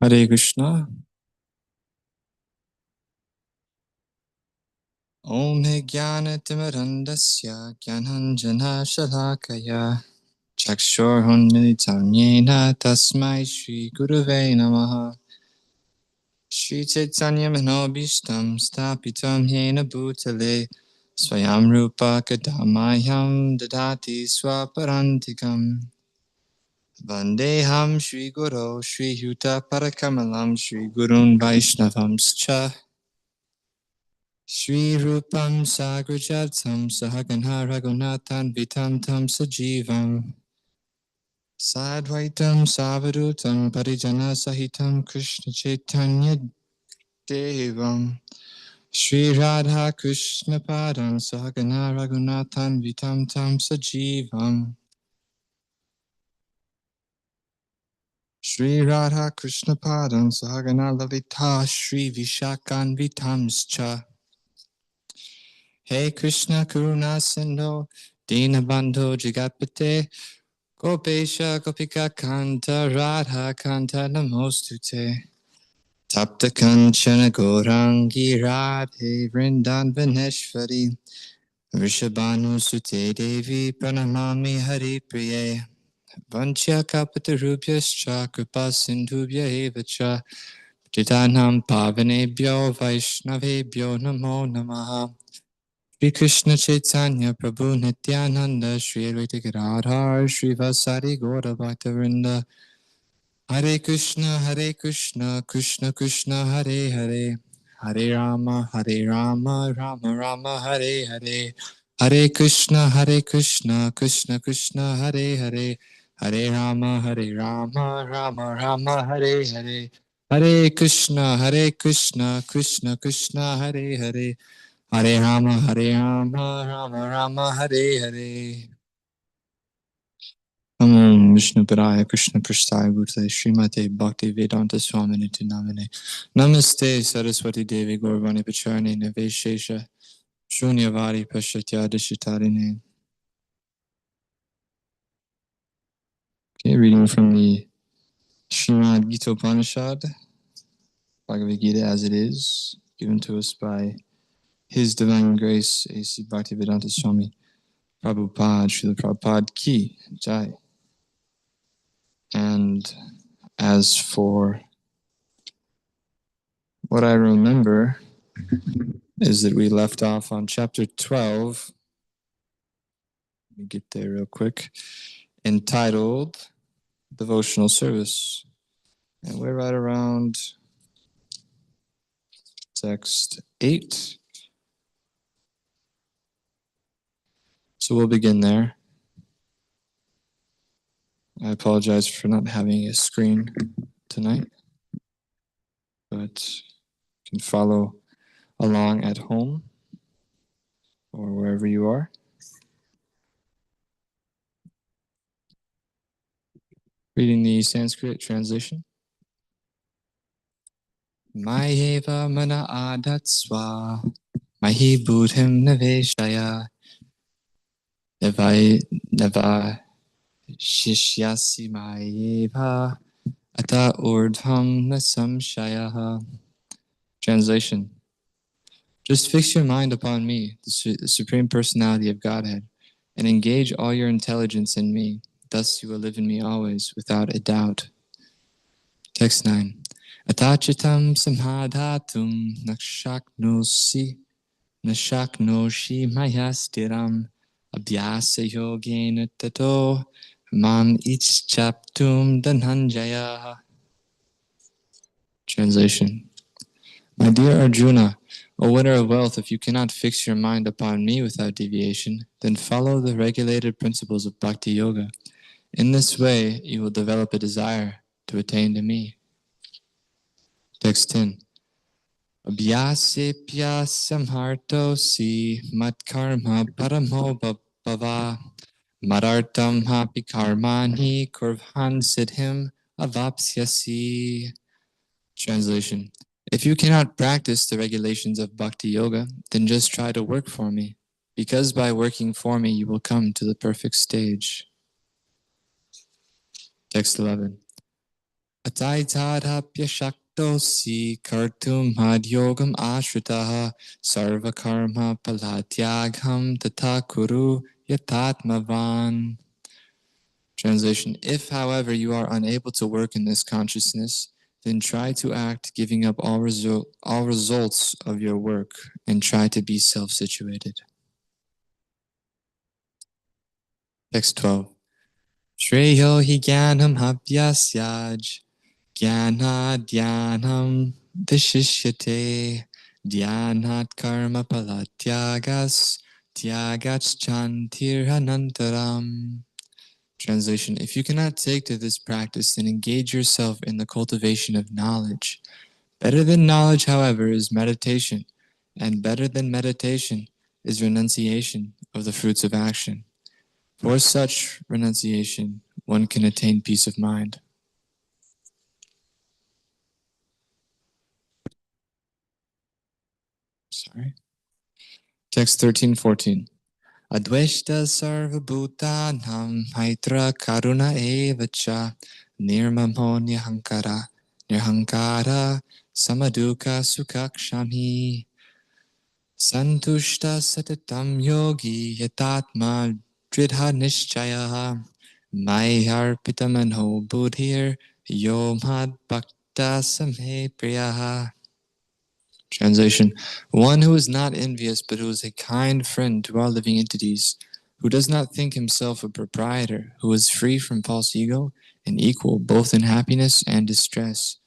Hare Krishna. Om He Jnana-timirandasya Jnananjana Shalakaya Chakshurunmilitam Yena Tasmai Shri Gurave Namaha Shri Chaitanya Manobishtam Stapitam Yena Bhutale Swayam Rupa Kadamayam Dadati Swaparantikam Vandeham Shri Guru Shri Yuta Parakamalam Shri Gurun Vaishnavamscha Shri Rupam Sagrajatam Sahaganha Raghunathan Vitam Tam Sajivam Sadvaitam Savadutam Parijana Sahitam Krishna Chaitanya Devam Shri Radha Krishna Padam Sahagana Raghunathan Vitam Tam Sajivam Shri Radha Krishna Padam Sahagana Lalita Shri Vishakan Vitamscha Hey Krishna Karuna Sindho Dinabandho Jagapate Gopesha Gopika Kanta Radha Kanta Namostute Tapta Kanchana Gorangi Radhe Vrindan Vaneshvari Rishabhanu Sute Devi Pranamami Hari Priye Vanchya Kapatarubhyascha Kripa Sindhubhya Evacha Titanam Pavanebhyo Vaishnavebhyo Namo Namaha Shri Krishna Chaitanya Prabhu Nityananda Shri Advaita Gadadhar Shri Vasari Gaura Bhaktavrinda Hare Krishna Krishna Krishna Hare Hare Hare Rama Rama Rama Hare Hare Hare Krishna Krishna Krishna Hare Hare Hare Rama Rama Rama Hare Hare Hare Krishna Krishna Krishna Hare Hare Hare Rama Rama Rama Hare Hare Om Vishnu Padaya Krishna Prasthaya Bhutale Srimate Bhakti Vedanta Swaminiti Namane Namaste Saraswati Devi Gauravani Pacharane Naveshesha Shunyavadi Pashatya Dishitarine. Okay, reading from the Srimad Gita Upanishad, Bhagavad Gita as it is, given to us by His Divine Grace A.C. Bhaktivedanta Swami Prabhupada, Srila Prabhupada Ki Jai. And as for what I remember is that we left off on chapter 12. Let me get there real quick. Entitled Devotional Service. And we're right around text 8. So we'll begin there. I apologize for not having a screen tonight, but you can follow along at home or wherever you are. Reading the Sanskrit translation. Mayeva mana adatsva mahi buddhim naveshaya nava shishyasi mayeva ata urdham nasamshayaha. Translation. Just fix your mind upon me, the Supreme Personality of Godhead, and engage all your intelligence in me. Thus you will live in me always, without a doubt. Text 9. Atachitam samhadhatum nakshaknosi mayastiram abhyasa yogena tato mam ichchaptum dhananjaya. Translation. My dear Arjuna, O winner of wealth, if you cannot fix your mind upon me without deviation, then follow the regulated principles of Bhakti Yoga. In this way, you will develop a desire to attain to me. Text 10. Abhyasepya samharto si matkarma paramo bhava madartam hapi karmani kurvan siddhim avapsyasi. Translation. If you cannot practice the regulations of Bhakti Yoga, then just try to work for me, because by working for me you will come to the perfect stage. Text 11. Ataitadapya shaktosi kartum hadyogam ashritaha sarvakarma palatyagham tatakuru yatatmavan. Translation: If, however, you are unable to work in this consciousness, then try to act giving up all results of your work and try to be self-situated. Text 12. Shreyo hi jnanam habhyasyaj jnana dhyanam dishishyate dhyanat karma palatyagas tyagats chantirhanantaram. Translation: If you cannot take to this practice, then engage yourself in the cultivation of knowledge. Better than knowledge, however, is meditation, and better than meditation is renunciation of the fruits of action. For such renunciation, one can attain peace of mind. Sorry. Text 13:14. Adveshta sarva bhutanam maitra karuna evacha nirmamo nirhankara samaduka sukakshami santushta satatam yogi yatatma dridha nishchayaha mayarpitamanho buddhir yomad bhakta samhe priyaha. Translation: One who is not envious, but who is a kind friend to all living entities, who does not think himself a proprietor, who is free from false ego and equal both in happiness and distress,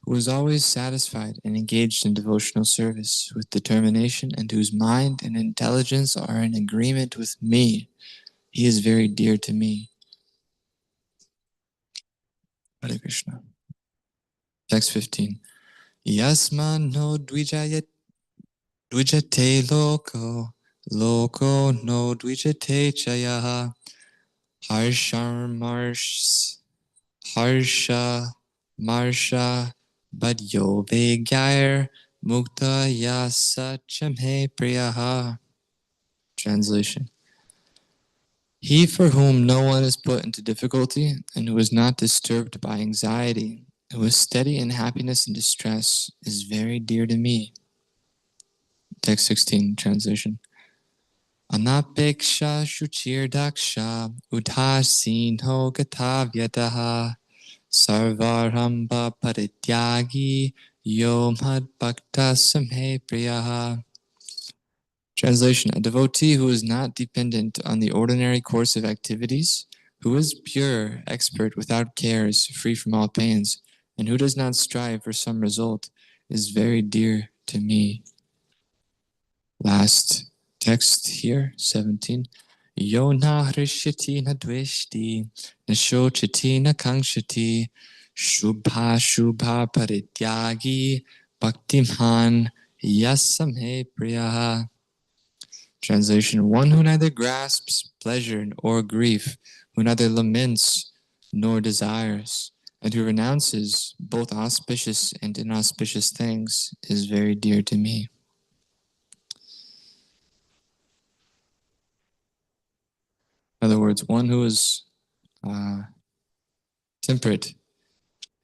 who is always satisfied and engaged in devotional service with determination, and whose mind and intelligence are in agreement with me. He is very dear to me. Hare Krishna. Text 15. Yasman no dvijayat Dvijate loko, loko no dvijate chaya, harsha, marsha, badyo vegair, mukta yasa chamhe priyaha. Translation: He for whom no one is put into difficulty, and who is not disturbed by anxiety, who is steady in happiness and distress, is very dear to me. Text 16, translation. Anapeksha shuchir daksha udhasinho gatavyataha sarvaramba parityagi yomad bhakta samhe priyaha. Translation: A devotee who is not dependent on the ordinary course of activities, who is pure, expert, without cares, free from all pains, and who does not strive for some result, is very dear to me. Last text here, 17. Yo na hrishyati na dveshti, na shochati na kangshati, shubha shubha parityagi, bhaktimhan yasamhe priyaha. Translation: One who neither grasps pleasure or grief, who neither laments nor desires, and who renounces both auspicious and inauspicious things, is very dear to me. In other words, one who is temperate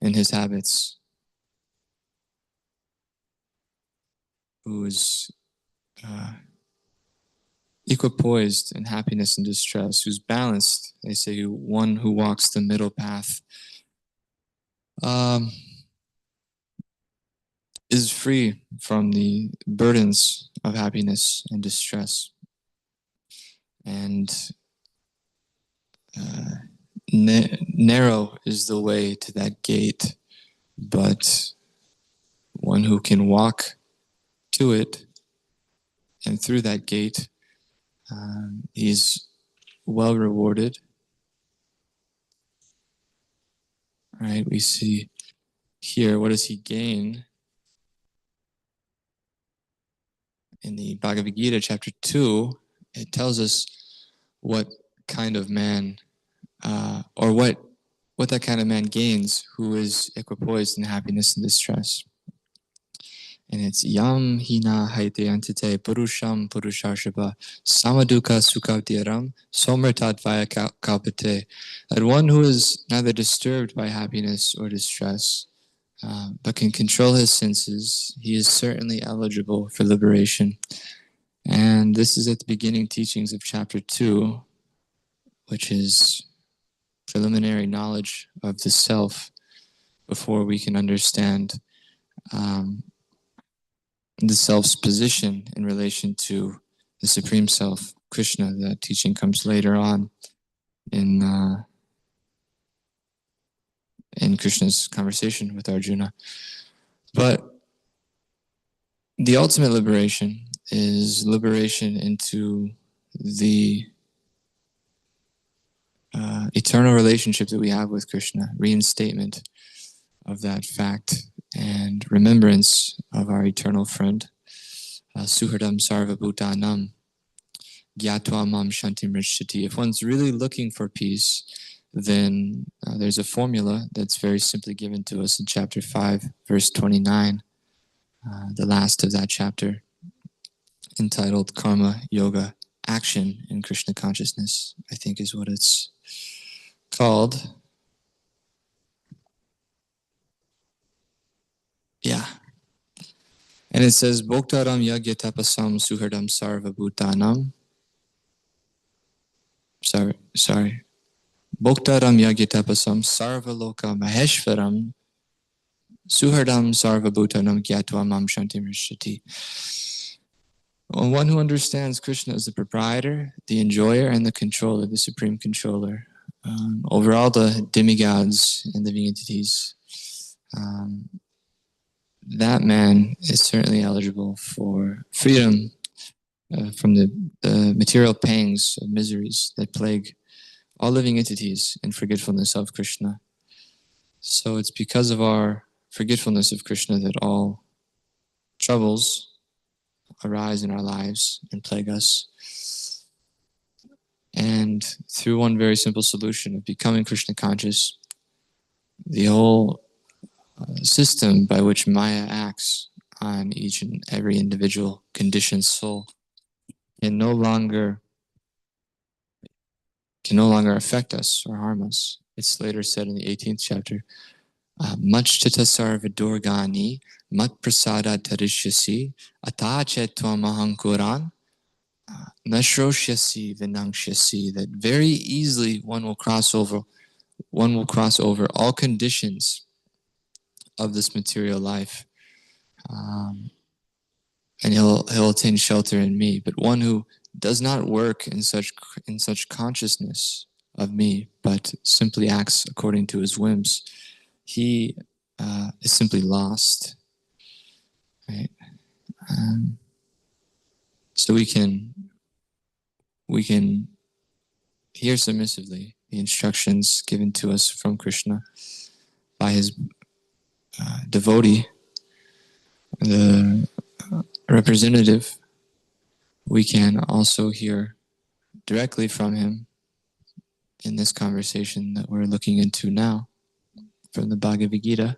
in his habits, who is equipoised in happiness and distress, who's balanced, they say, one who walks the middle path, is free from the burdens of happiness and distress. And narrow is the way to that gate, but one who can walk to it and through that gate, he's well rewarded. All right, we see here, what does he gain? In the Bhagavad Gita, chapter 2, it tells us what kind of man, or what that kind of man gains who is equipoised in happiness and distress. And it's Yam Hina Haite Antite Purusham Purusharshaba Samaduka Sukavdiram Somertat Vaya Kalpate. That one who is neither disturbed by happiness or distress, but can control his senses, he is certainly eligible for liberation. And this is at the beginning teachings of chapter 2, which is preliminary knowledge of the self before we can understand the self's position in relation to the Supreme Self, Krishna. That teaching comes later on in Krishna's conversation with Arjuna. But the ultimate liberation is liberation into the eternal relationship that we have with Krishna, reinstatement of that fact, and remembrance of our eternal friend, Suhradam Sarva Bhutanam, Gyatva Mam Shantim Rishati. If one's really looking for peace, then there's a formula that's very simply given to us in chapter 5, verse 29, the last of that chapter, entitled Karma Yoga, Action in Krishna Consciousness, I think is what it's called. Yeah. And it says, Bhoktaram Yagya Tapasam Suhardam Sarva Bhutanam. Sorry. Bhoktaram Yagya Tapasam Sarva Loka Maheshwaram Suhardam Sarva Bhutanam Gyatva Mam Shantim Rishati. One who understands Krishna as the proprietor, the enjoyer, and the controller, the supreme controller, over all the demigods and living entities, that man is certainly eligible for freedom from the material pangs of miseries that plague all living entities in forgetfulness of Krishna. So it's because of our forgetfulness of Krishna that all troubles arise in our lives and plague us. And through one very simple solution of becoming Krishna conscious, the whole system by which Maya acts on each and every individual conditioned soul can no longer affect us or harm us. It's later said in the 18th chapter, Machchita sarva durgani mat prasada tarishyasi atache tvamahankuran nashroshyasi vinangshyasi. That very easily one will cross over all conditions of this material life, and he'll attain shelter in me. But one who does not work in such consciousness of me, but simply acts according to his whims, he is simply lost. Right? So we can hear submissively the instructions given to us from Krishna by his devotee, the representative. We can also hear directly from him in this conversation that we're looking into now from the Bhagavad Gita.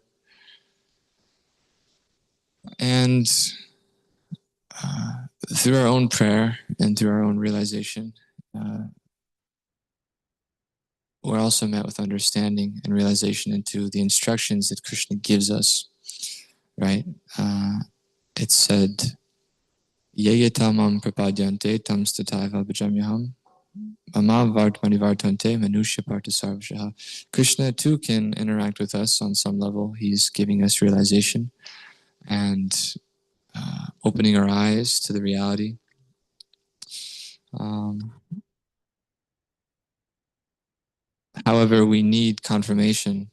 And through our own prayer and through our own realization, we're also met with understanding and realization into the instructions that Krishna gives us, right? It said, Yeyetamam prapadyante tam stataiva bhajamyaham mama vartmani vartante manusya partasarvashaha. Krishna too can interact with us on some level. He's giving us realization and opening our eyes to the reality. However, we need confirmation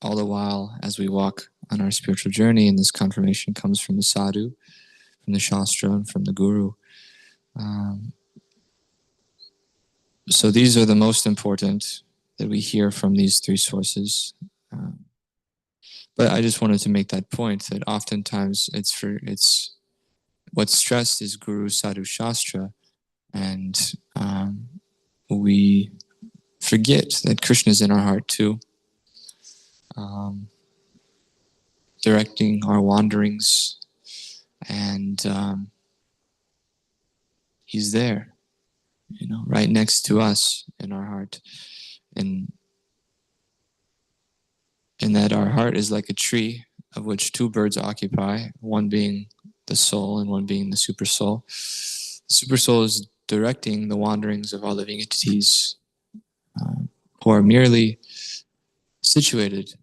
all the while as we walk on our spiritual journey, and this confirmation comes from the sadhu, from the shastra, and from the guru. So these are the most important that we hear from these three sources. But I just wanted to make that point that oftentimes it's what's stressed is guru, sadhu, shastra, and we forget that Krishna is in our heart too, directing our wanderings, and he's there, right next to us in our heart, and that our heart is like a tree of which two birds occupy, one being the soul and one being the super soul. The super soul is directing the wanderings of all living entities who are merely situated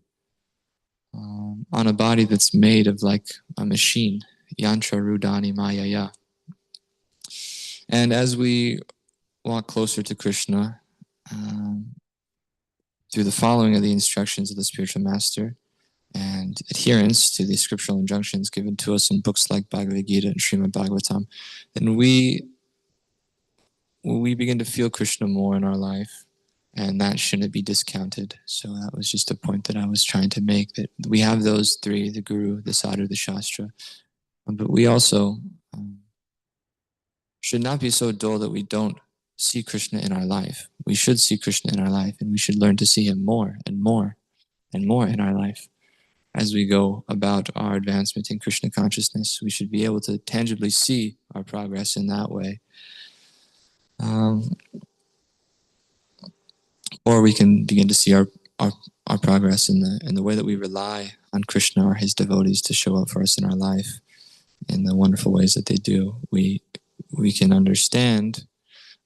on a body that's made of like a machine, yantra rudani mayaya. And as we walk closer to Krishna through the following of the instructions of the spiritual master and adherence to the scriptural injunctions given to us in books like Bhagavad Gita and Srimad Bhagavatam, then we begin to feel Krishna more in our life, and that shouldn't be discounted. So that was just a point that I was trying to make, that we have those three: the Guru, the Sadhu, the Shastra, but we also should not be so dull that we don't see Krishna in our life. We should see Krishna in our life, and we should learn to see him more and more and more in our life. As we go about our advancement in Krishna consciousness, we should be able to tangibly see our progress in that way. Or we can begin to see our progress in the way that we rely on Krishna or his devotees to show up for us in our life in the wonderful ways that they do. We can understand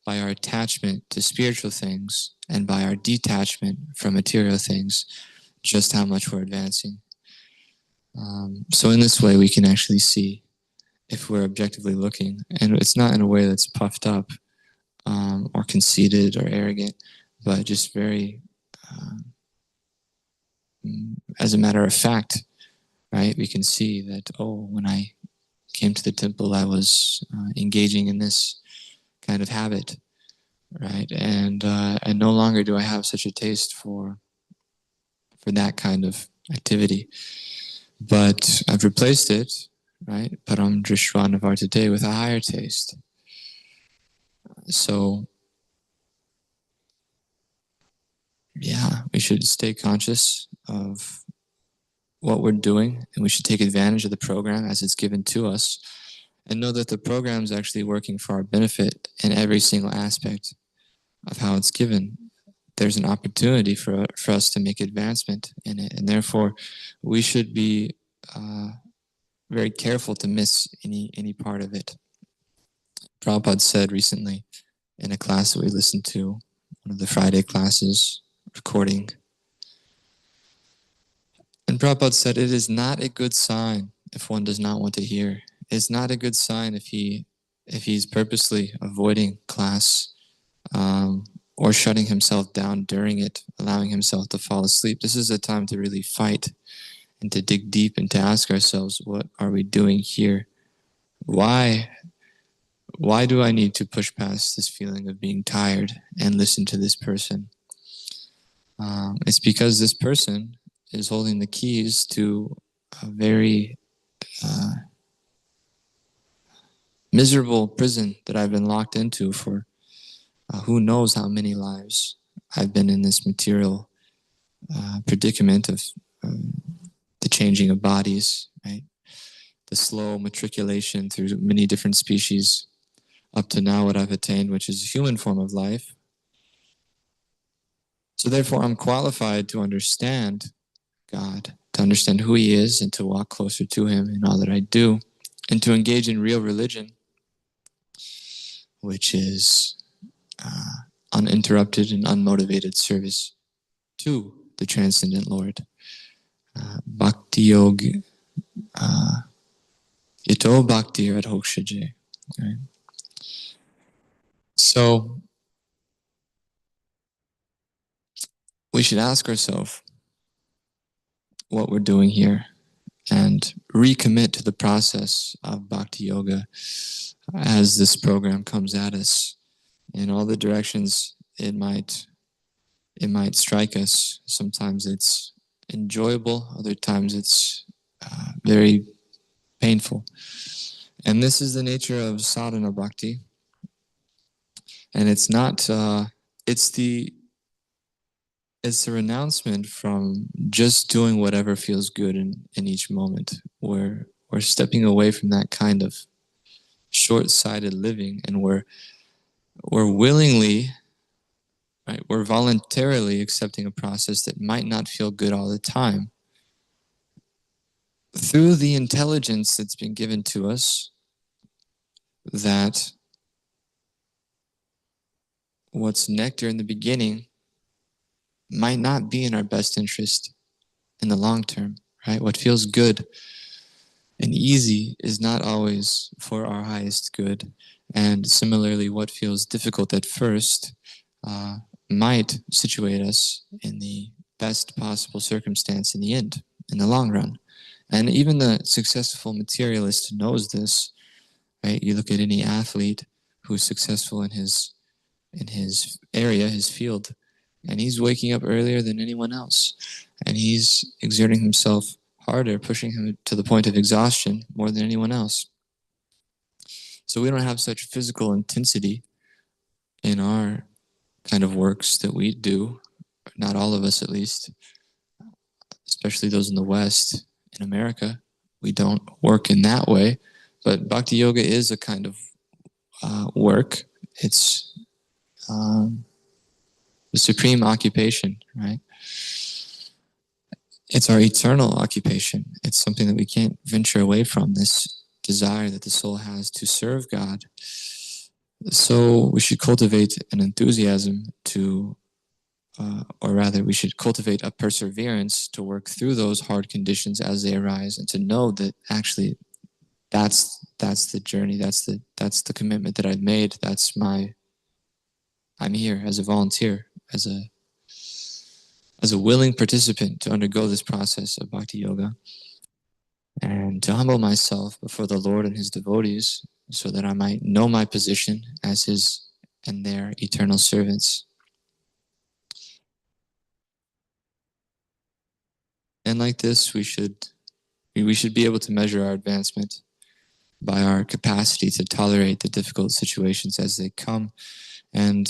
by our attachment to spiritual things and by our detachment from material things just how much we're advancing. So in this way, we can actually see if we're objectively looking, and it's not in a way that's puffed up or conceited or arrogant, but just very, as a matter of fact, right? We can see that, when I came to the temple, I was engaging in this kind of habit, right? And no longer do I have such a taste for that kind of activity. But I've replaced it, right? Param Drishwanavar today with a higher taste. So, yeah, we should stay conscious of what we're doing, and we should take advantage of the program as it's given to us, and know that the program is actually working for our benefit in every single aspect of how it's given. There's an opportunity for us to make advancement in it, and therefore we should be very careful to miss any part of it. Prabhupada said recently in a class that we listened to, one of the Friday classes, recording, and Prabhupada said, it is not a good sign if one does not want to hear. It's not a good sign if he's purposely avoiding class or shutting himself down during it, allowing himself to fall asleep. This is a time to really fight and to dig deep and to ask ourselves, what are we doing here? Why do I need to push past this feeling of being tired and listen to this person? It's because this person is holding the keys to a very miserable prison that I've been locked into for who knows how many lives. I've been in this material predicament of the changing of bodies, right? The slow matriculation through many different species up to now what I've attained, which is a human form of life. So therefore, I'm qualified to understand God, to understand who he is, and to walk closer to him in all that I do, and to engage in real religion, which is uninterrupted and unmotivated service to the transcendent Lord. Bhakti Yoga, Ito Bhakti Radhokshaje. Right? So we should ask ourselves what we're doing here and recommit to the process of Bhakti Yoga as this program comes at us in all the directions it might strike us. Sometimes it's enjoyable, other times it's very painful. And this is the nature of sadhana bhakti. And it's not, it's the renouncement from just doing whatever feels good in each moment, where we're stepping away from that kind of short-sighted living, and we're willingly, right, we're voluntarily accepting a process that might not feel good all the time. Through the intelligence that's been given to us, that what's nectar in the beginning might not be in our best interest in the long term, right? What feels good and easy is not always for our highest good. And similarly, what feels difficult at first might situate us in the best possible circumstance in the end, in the long run. And even the successful materialist knows this, right? You look at any athlete who's successful in his area, his field, and he's waking up earlier than anyone else, and he's exerting himself harder, pushing him to the point of exhaustion more than anyone else. So we don't have such physical intensity in our kind of works that we do, not all of us at least, especially those in the West. In America, we don't work in that way, but Bhakti Yoga is a kind of work. It's the supreme occupation, right? It's our eternal occupation. It's something that we can't venture away from, this desire that the soul has to serve God. So we should cultivate an enthusiasm to, or rather, we should cultivate a perseverance to work through those hard conditions as they arise, and to know that actually that's the journey, that's the commitment that I've made. I'm here as a volunteer, as a willing participant to undergo this process of Bhakti Yoga, and to humble myself before the Lord and His devotees, so that I might know my position as His and their eternal servants. And like this, we should be able to measure our advancement by our capacity to tolerate the difficult situations as they come. And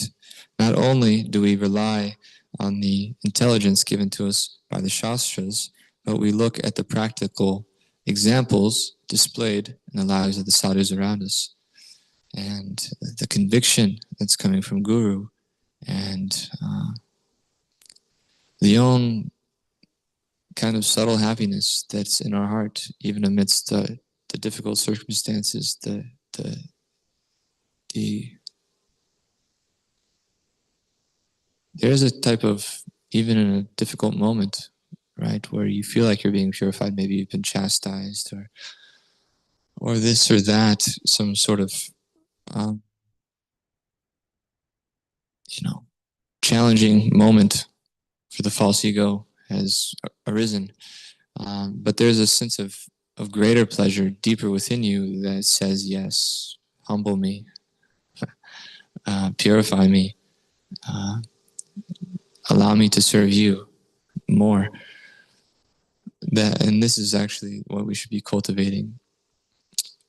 not only do we rely on the intelligence given to us by the Shastras, but we look at the practical examples displayed in the lives of the sadhus around us, and the conviction that's coming from Guru, and the own kind of subtle happiness that's in our heart, even amidst the difficult circumstances, there's a type of, even in a difficult moment, right, where you feel like you're being purified, maybe you've been chastised, or this or that, some sort of challenging moment for the false ego has arisen. But there's a sense of greater pleasure deeper within you that says, yes, humble me, purify me, allow me to serve you more. And this is actually what we should be cultivating.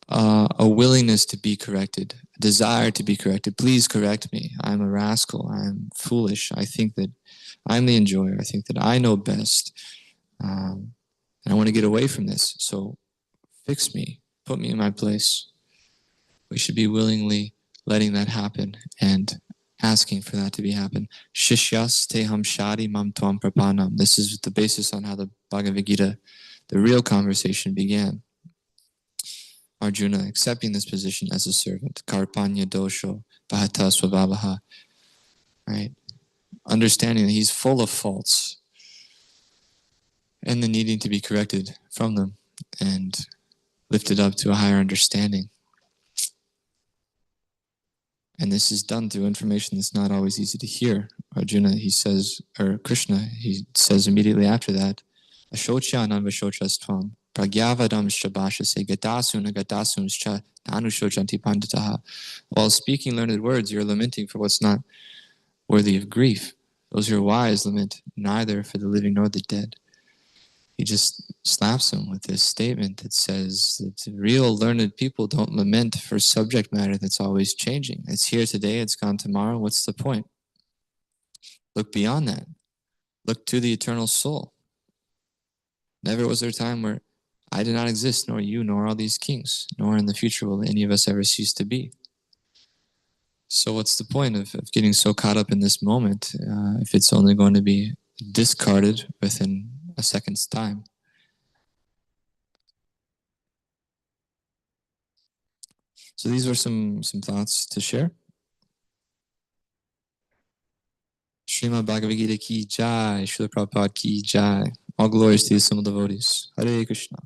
A willingness to be corrected, a desire to be corrected. Please correct me. I'm a rascal. I'm foolish. I think that I'm the enjoyer. I think that I know best. And I want to get away from this. So fix me. Put me in my place. We should be willingly letting that happen and asking for that to be happen. Shishyas teham shadi mam tvam prapanam. This is the basis on how the Bhagavad Gita, the real conversation, began. Arjuna accepting this position as a servant. Karpanya dosho bhata swabhavaha. Right? Understanding that he's full of faults and the needing to be corrected from them and lifted up to a higher understanding. And this is done through information that's not always easy to hear. Arjuna, he says, or Krishna, he says immediately after that, Ashochanam vashochastvam pragyavadam shabashase gatasuna gatasumscha nanushochanti panditaha. While speaking learned words, you're lamenting for what's not worthy of grief. Those who are wise lament neither for the living nor the dead. He just slaps him with this statement that says that real learned people don't lament for subject matter that's always changing. It's here today, it's gone tomorrow. What's the point? Look beyond that. Look to the eternal soul. Never was there a time where I did not exist, nor you, nor all these kings, nor in the future will any of us ever cease to be. So what's the point of getting so caught up in this moment if it's only going to be discarded within a second's time? So these were some thoughts to share. Srimad Bhagavad Gita ki jai, Srila Prabhupada ki jai. All glories to the Assembled devotees. Hare Krishna.